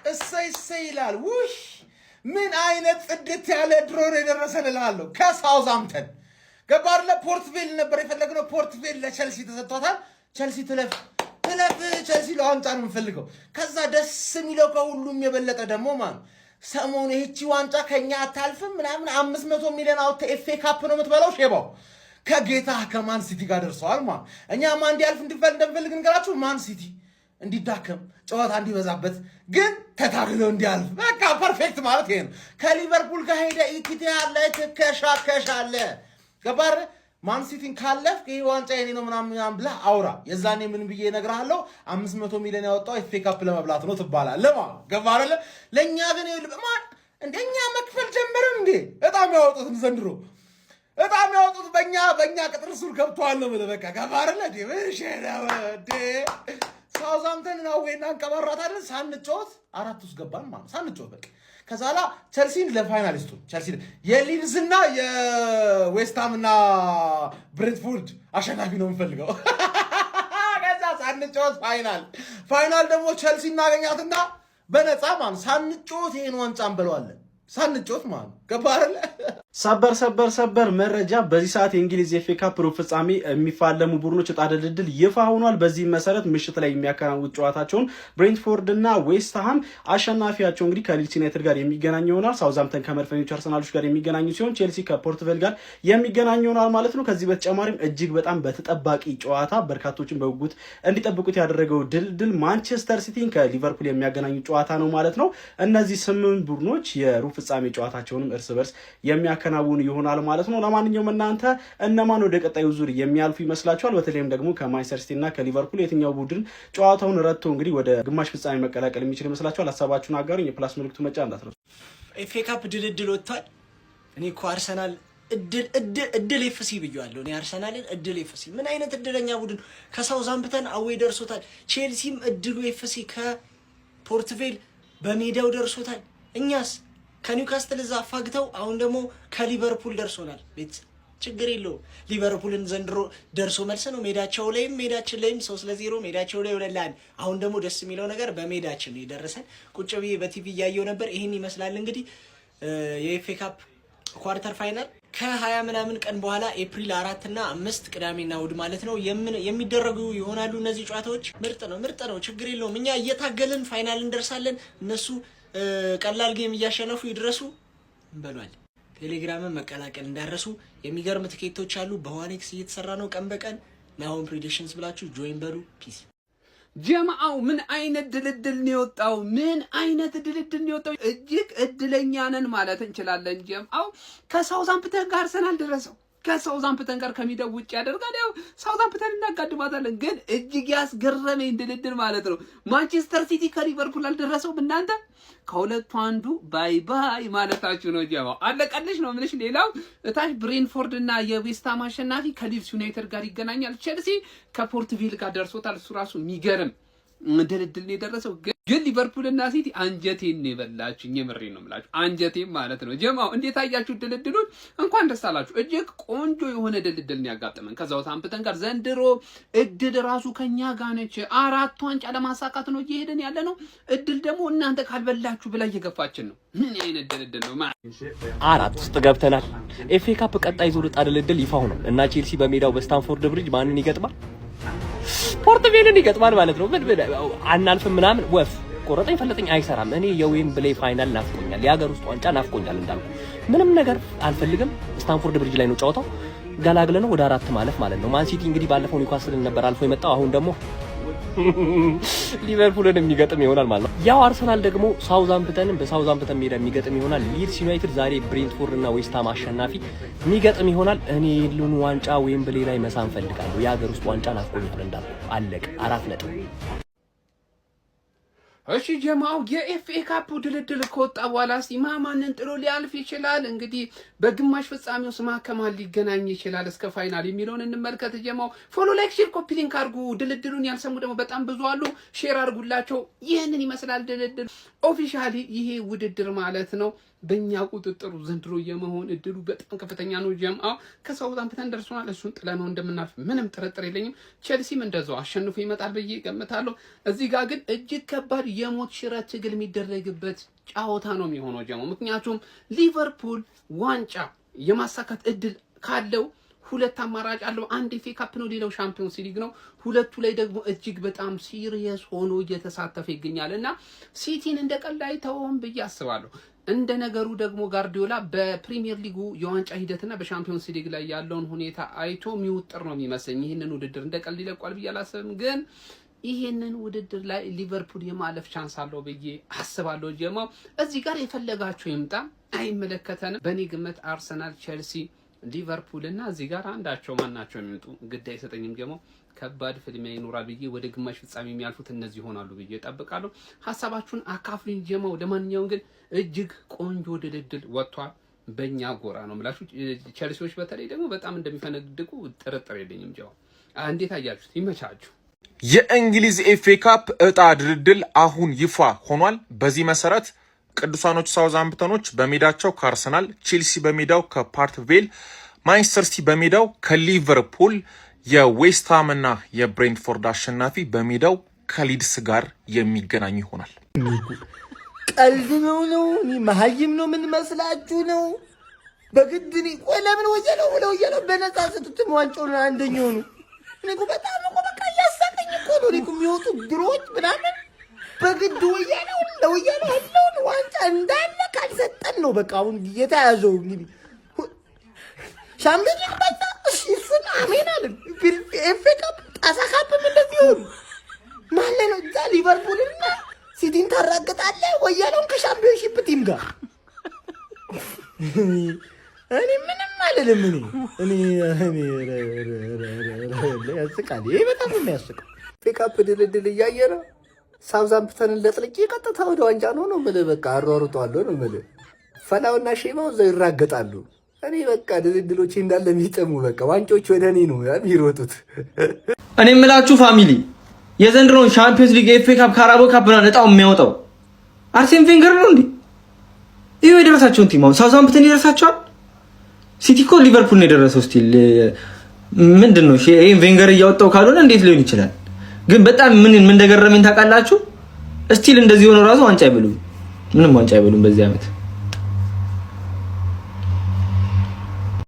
እሰይ ይላል ውይ ምን አይነት ጽድት ያለ ድሮን የደረሰን እላለሁ ከሳውዛምፕተን ገባር ለፖርትቬል ነበር የፈለግነው ፖርትቬል ለቸልሲ ተሰጥቷታል ቸልሲ ትለፍ ቸልሲ ለዋንጫ ነው የምፈልገው ከዛ ደስ የሚለው ከሁሉም የበለጠ ደግሞ ማን ሰሞኑ ይህቺ ዋንጫ ከኛ አታልፍም ምናምን 500 ሚሊዮን አውጥተ ኤፍኤ ካፕ ነው የምትበላው ሼባው ከጌታ ከማን ሲቲ ጋር ደርሰዋል ማን እኛ ማን እንዲያልፍ እንደምፈልግ እንገራችሁ ማን ሲቲ እንዲዳከም ጨዋታ እንዲበዛበት ግን ተታግለው እንዲያልፍ በቃ ፐርፌክት ማለት ይሄ ነው ከሊቨርፑል ጋር ሄደ ኢቲቲ ያለ ተከሻከሻለ ገባር ማን ሲቲን ካለፍ ይሄ ዋንጫ የኔ ነው ምናምን ብላ አውራ የዛኔ ምን ብዬ እነግርሃለሁ 500 ሚሊዮን ያወጣው ኤፍኤ ካፕ ለመብላት ነው ትባላለህ ማለት ገባር አይደል ለኛ ግን ማን እንደኛ መክፈል ጀመርን እንዴ በጣም ያወጡት ዘንድሮ በጣም ያወጡት በእኛ ቅጥር ሱር ገብቷል ነው በቃ ገባር አይደል እንዴ ወሽራው እንዴ ሳውዛምፕተን ነው ወይና አንቀባራታለን ሳንጮት አራት ውስጥ ገባን ማለት ሳንጮት በቃ ከዛላ ቸልሲን ለፋይናሊስቱ ቸልሲ የሊድስና የዌስትሃምና ብሬንትፎርድ አሸናፊ ነው የምፈልገው ከዛ ሳንጮት ፋይናል ደግሞ ቸልሲ እናገኛትና በነፃ ማለት ሳንጮት ይሄን ዋንጫ እንበለዋለን ሳንጮት ማለት ገባረለ ሰበር መረጃ በዚህ ሰዓት የእንግሊዝ ኤፍኤ ካፕ ሩብ ፍጻሜ የሚፋለሙ ቡድኖች ዕጣ ድልድል ይፋ ሆኗል። በዚህ መሰረት ምሽት ላይ የሚያከናውኑት ጨዋታቸውን ብሬንትፎርድ እና ዌስትሃም አሸናፊያቸው እንግዲህ ከሊድስ ዩናይትድ ጋር የሚገናኝ ይሆናል። ሳውዛምፕተን ከመድፈኞቹ አርሰናሎች ጋር የሚገናኙ ሲሆን ቼልሲ ከፖርትቬል ጋር የሚገናኝ ይሆናል ማለት ነው። ከዚህ በተጨማሪም እጅግ በጣም በተጠባቂ ጨዋታ በርካቶችን በጉጉት እንዲጠብቁት ያደረገው ድልድል ማንቸስተር ሲቲን ከሊቨርፑል የሚያገናኙ ጨዋታ ነው ማለት ነው። እነዚህ 8 ቡድኖች የሩብ ፍጻሜ ጨዋታቸውንም እርስ በርስ የሚያከናውኑ ይሆናል ማለት ነው። ለማንኛውም እናንተ እነማን ወደ ቀጣዩ ዙር የሚያልፉ ይመስላችኋል? በተለይም ደግሞ ከማንቸስተር ሲቲ እና ከሊቨርፑል የትኛው ቡድን ጨዋታውን ረድቶ እንግዲህ ወደ ግማሽ ፍጻሜ መቀላቀል የሚችል ይመስላችኋል? ሐሳባችሁን አጋሩኝ። የፕላስ ምልክቱ መጫ እንዳትረሱ። ኤፍኤ ካፕ ድልድል ወጥቷል። እኔ እኮ አርሰናል እድል ኤፍሲ ብየዋለሁ። እኔ አርሰናልን እድል ኤፍሲ ምን አይነት እድለኛ ቡድን ከሳውዛምፕተን አዌይ ደርሶታል። ቼልሲም እድሉ ኤፍሲ ከፖርትቬል በሜዳው ደርሶታል። እኛስ ከኒውካስትል እዛ አፋግተው አሁን ደግሞ ከሊቨርፑል ደርሶናል። ቤት ችግር የለውም። ሊቨርፑልን ዘንድሮ ደርሶ መልስ ነው ሜዳቸው ላይም ሜዳችን ላይም 3-0 ሜዳቸው ላይ ወለላን። አሁን ደግሞ ደስ የሚለው ነገር በሜዳችን ነው የደረሰን። ቁጭ ብዬ በቲቪ እያየው ነበር። ይሄን ይመስላል እንግዲህ የኤፍኤ ካፕ ኳርተር ፋይናል ከ20 ምናምን ቀን በኋላ ኤፕሪል 4 እና 5 ቅዳሜና እሑድ ማለት ነው የሚደረጉ ይሆናሉ። እነዚህ ጨዋታዎች ምርጥ ነው። ችግር የለውም። እኛ እየታገልን ፋይናል እንደርሳለን። እነሱ ቀላል ጌም እያሸነፉ ይድረሱ እንበሏል። ቴሌግራምን መቀላቀል እንዳረሱ። የሚገርም ትኬቶች አሉ። በዋኔክስ እየተሰራ ነው ቀን በቀን ናሆም ፕሪዲክሽንስ ብላችሁ ጆይን በሉ። ፒስ ጀማው ምን አይነት ድልድል ነው የወጣው? እጅግ እድለኛ ነን ማለት እንችላለን። ጀማው ከሳውዛምፕተን ጋር አርሰናል ደረሰው። ከሳውዛምፕተን ጋር ከሚደው ውጭ ያደርጋል። ያው ሳውዛምፕተን እናጋድማታለን። ግን እጅግ ያስገረመኝ ድልድል ማለት ነው ማንቸስተር ሲቲ ከሊቨርፑል አልደረሰውም። እናንተ ከሁለቱ አንዱ ባይ ማለታችሁ ነው። ጀማው አለቀልሽ ነው ምንሽ። ሌላው እታች ብሬንትፎርድ እና የዌስትሃም አሸናፊ ከሊድስ ዩናይትድ ጋር ይገናኛል። ቼልሲ ከፖርትቬል ጋር ደርሶታል። እሱ ራሱ የሚገርም ድልድል ነው የደረሰው። ግን ሊቨርፑል እና ሲቲ አንጀቴን ነው የበላችሁኝ። የምሬን ነው የምላችሁ አንጀቴን ማለት ነው። ጀማው እንዴት አያችሁ ድልድሉን? እንኳን ደስ አላችሁ። እጅግ ቆንጆ የሆነ ድልድል ነው ያጋጠመን ከሳውዛምፕተን ጋር። ዘንድሮ እድል ራሱ ከኛ ጋር ነች። 4 ዋንጫ ለማሳካት ነው እየሄድን ያለ ነው። እድል ደግሞ እናንተ ካልበላችሁ ብላ እየገፋችን ነው። ምን አይነት ድልድል ነው ማለት 4 ውስጥ ገብተናል። ኤፍኤ ካፕ ቀጣይ ዙር ዕጣ ድልድል ይፋ ሆኗል እና ቼልሲ በሜዳው በስታንፎርድ ብሪጅ ማንን ይገጥማል? ፖርትቬልን ይገጥማል ማለት ነው። ምን አናልፍም ምናምን ወፍ ቆረጠኝ ፈለጠኝ አይሰራም። እኔ የዌምብሌይ ፋይናል ናፍቆኛል። የሀገር ውስጥ ዋንጫ ናፍቆኛል። እንዳልኩ ምንም ነገር አልፈልግም። ስታንፎርድ ብሪጅ ላይ ነው ጨዋታው። ገላግለ ነው ወደ 4 ማለፍ ማለት ነው። ማን ሲቲ እንግዲህ ባለፈው ኒውካስልን ነበር አልፎ የመጣው። አሁን ደግሞ ሊቨርፑልን የሚገጥም ይሆናል ማለት ነው። ያው አርሰናል ደግሞ ሳውዛምፕተንን በሳውዛምፕተን ሜዳ የሚገጥም ይሆናል። ሊድስ ዩናይትድ ዛሬ ብሬንትፎርድ እና ዌስትሃም አሸናፊ የሚገጥም ይሆናል። እኔ ሉን ዋንጫ ዌምብሌይ ላይ መሳም ፈልጋለሁ። የሀገር ውስጥ ዋንጫ ናፍቆኛል እንዳልኩ። አለቀ 4 ነጥብ። እሺ ጀማው የኤፍኤ ካፕ ድልድል ከወጣ በኋላ ማንን ጥሎ ሊያልፍ ይችላል? እንግዲህ በግማሽ ፍጻሜው ስማ ከማን ሊገናኝ ይችላል እስከ ፋይናል የሚለውን እንመልከት። ጀማው ፎሎ፣ ላይክ፣ ሼር፣ ኮፒ ሊንክ አድርጉ። ድልድሉን ያልሰሙ ደግሞ በጣም ብዙ አሉ። ሼር አድርጉላቸው። ይሄንን ይመስላል ድልድል ኦፊሻሊ ይሄ ውድድር ማለት ነው። በእኛ ቁጥጥሩ ዘንድሮ የመሆን እድሉ በጣም ከፍተኛ ነው። ጀምአው ከሳውዛምፕተን ደርሶናል። እሱን ጥለነው እንደምናልፍ ምንም ጥርጥር የለኝም። ቼልሲም እንደዛው አሸንፎ ይመጣል ብዬ እገምታለሁ። እዚህ ጋር ግን እጅግ ከባድ የሞት ሽረት ትግል የሚደረግበት ጨዋታ ነው የሚሆነው ጀምአው። ምክንያቱም ሊቨርፑል ዋንጫ የማሳካት እድል ካለው ሁለት አማራጭ አለው። አንድ ኤፍኤ ካፕ ነው፣ ሌላው ሻምፒዮንስ ሊግ ነው። ሁለቱ ላይ ደግሞ እጅግ በጣም ሲሪየስ ሆኖ እየተሳተፈ ይገኛልና ሲቲን እንደቀላል አይተውም ብዬ አስባለሁ። እንደ ነገሩ ደግሞ ጋርዲዮላ በፕሪሚየር ሊጉ የዋንጫ ሂደትና በሻምፒዮንስ ሊግ ላይ ያለውን ሁኔታ አይቶ የሚውጥር ነው የሚመስለኝ። ይህንን ውድድር እንደቀላል ይለቋል ብዬ አላስብም፣ ግን ይህንን ውድድር ላይ ሊቨርፑል የማለፍ ቻንስ አለው ብዬ አስባለሁ። ጀማው እዚህ ጋር የፈለጋቸው ይምጣ አይመለከተንም። በእኔ ግምት አርሰናል፣ ቼልሲ፣ ሊቨርፑል እና እዚህ ጋር አንዳቸው ማናቸው የሚመጡ ግድ አይሰጠኝም። ጀማው ከባድ ፍልሚያ ይኖራል ብዬ ወደ ግማሽ ፍጻሜ የሚያልፉት እነዚህ ይሆናሉ ብዬ እጠብቃለሁ። ሀሳባችሁን አካፍሉኝ ጀማው። ለማንኛውም ግን እጅግ ቆንጆ ድልድል ወጥቷል። በእኛ ጎራ ነው የምላችሁ። ቼልሲዎች በተለይ ደግሞ በጣም እንደሚፈነድቁ ጥርጥር የለኝም። ጀማው እንዴት አያችሁት? ይመቻችሁ። የእንግሊዝ ኤፍኤ ካፕ እጣ ድልድል አሁን ይፋ ሆኗል። በዚህ መሰረት ቅዱሳኖች ሳውዛምፕተኖች በሜዳቸው ከአርሰናል፣ ቼልሲ በሜዳው ከፓርትቬል፣ ማንቸስተር ሲቲ በሜዳው ከሊቨርፑል፣ የዌስትሃም እና የብሬንትፎርድ አሸናፊ በሜዳው ከሊድስ ጋር የሚገናኙ ይሆናል። ቀልድ ነው። እኔ መሀይም ነው ምን መስላችሁ ነው? በግድ እኔ ቆይ ለምን ወየለው ብለው ወየለው በነፃ ሰጡትም ዋንጫውን አንደኛው ነው። እኔ እኮ በጣም ነው በቃ እያሳቀኝ እኮ ነው። እኔ እኮ የሚወጡ ድሮች ምናምን በግድ ወየለው ለወየለው ያለውን ዋንጫ እንዳለ ካልሰጠን ነው በቃ አሁን የተያዘው እንግዲህ ሻምፒዮንስ ሊግ በቃ እሱን አሜን አለ። ኤፍኤ ካፕ ጣሳ ካፕ እንደዚህ ሆነ ማለት ነው። እዛ ሊቨርፑልና ሲቲን ታራግጣለህ ወያለውን ከሻምፒዮንሺፕ ቲም ጋር እኔ ምንም አልልም። እኔ ያስቃል። ይሄ በጣም ነው የሚያስቀው። ኤፍኤ ካፕ ድልድል እያየ ነው። ሳውዛምፕተንን ለጥልቄ ቀጥታ ወደ ዋንጫ ነው የምልህ። በቃ አሯሩጠዋለሁ ነው የምልህ። ፈላውና ሼማው እዛው ይራገጣሉ። እኔ በቃ ድልድሎቼ እንዳለ የሚጠሙ በቃ ዋንጫዎች ወደ እኔ ነው የሚሮጡት። እኔ የምላችሁ ፋሚሊ የዘንድሮን ሻምፒዮንስ ሊግ፣ ኤፍኤ ካፕ፣ ካራቦ ካፕ ነው እጣው የሚያወጣው አርሴን ቬንገር ነው እንዴ? ይሄው የደረሳቸውን ቲም አሁን ሳውዛምፕተን ይደርሳቸዋል። ሲቲ እኮ ሊቨርፑል ነው የደረሰው። ስቲል ምንድነው ይሄ ቬንገር እያወጣው ካልሆነ እንዴት ሊሆን ይችላል? ግን በጣም ምን እንደገረመኝ ታውቃላችሁ? ስቲል እንደዚህ ሆኖ ራሱ ዋንጫ አይበሉም። ምንም ዋንጫ አይበሉም በዚህ ዓመት።